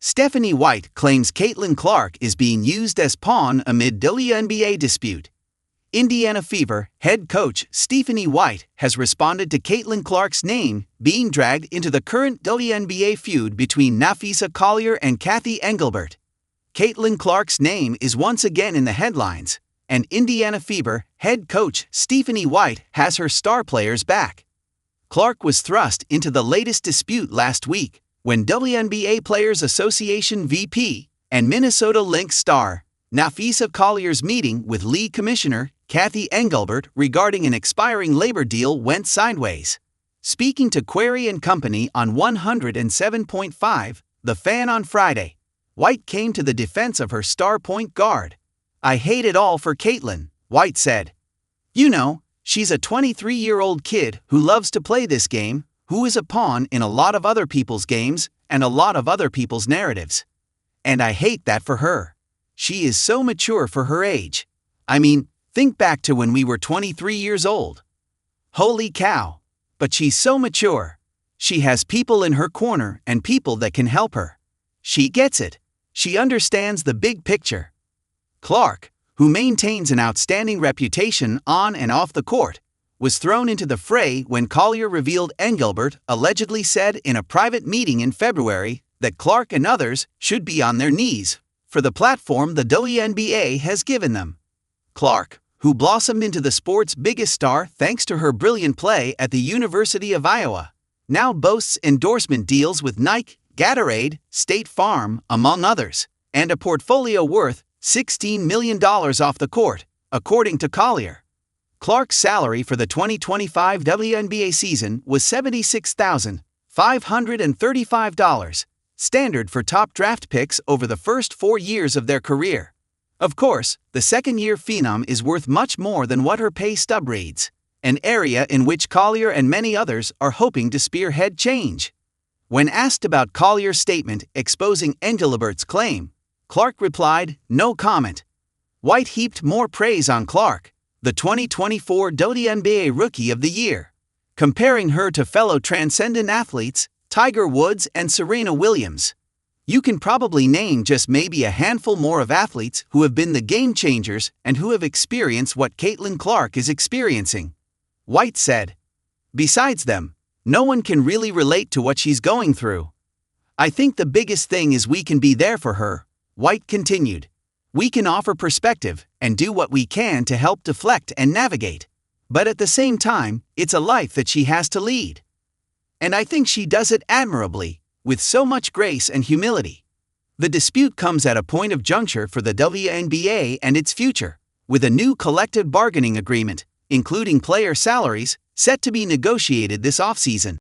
Stephanie White claims Caitlin Clark is being used as pawn amid WNBA dispute. Indiana Fever head coach Stephanie White has responded to Caitlin Clark's name being dragged into the current WNBA feud between Napheesa Collier and Cathy Engelbert. Caitlin Clark's name is once again in the headlines, and Indiana Fever head coach Stephanie White has her star players back. Clark was thrust into the latest dispute last week when WNBA Players Association VP and Minnesota Lynx star Napheesa Collier's meeting with league commissioner Cathy Engelbert regarding an expiring labor deal went sideways. Speaking to Query and Company on 107.5, The Fan on Friday, White came to the defense of her star point guard. "I hate it all for Caitlin," White said. "You know, she's a 23-year-old kid who loves to play this game, who is a pawn in a lot of other people's games and a lot of other people's narratives. And I hate that for her. She is so mature for her age. I mean, think back to when we were 23 years old. Holy cow. But she's so mature. She has people in her corner and people that can help her. She gets it. She understands the big picture." Clark, who maintains an outstanding reputation on and off the court, was thrown into the fray when Collier revealed Engelbert allegedly said in a private meeting in February that Clark and others should be on their knees for the platform the WNBA has given them. Clark, who blossomed into the sport's biggest star thanks to her brilliant play at the University of Iowa, now boasts endorsement deals with Nike, Gatorade, State Farm, among others, and a portfolio worth $16 million off the court, according to Collier. Clark's salary for the 2025 WNBA season was $76,535, standard for top draft picks over the first 4 years of their career. Of course, the second-year phenom is worth much more than what her pay stub reads, an area in which Collier and many others are hoping to spearhead change. When asked about Collier's statement exposing Engelbert's claim, Clark replied, "No comment." White heaped more praise on Clark, the 2024 WNBA Rookie of the Year, comparing her to fellow transcendent athletes Tiger Woods and Serena Williams. "You can probably name just maybe a handful more of athletes who have been the game changers and who have experienced what Caitlin Clark is experiencing," White said. "Besides them, no one can really relate to what she's going through. I think the biggest thing is we can be there for her," White continued. "We can offer perspective and do what we can to help deflect and navigate. But at the same time, it's a life that she has to lead. And I think she does it admirably, with so much grace and humility." The dispute comes at a point of juncture for the WNBA and its future, with a new collective bargaining agreement, including player salaries, set to be negotiated this offseason.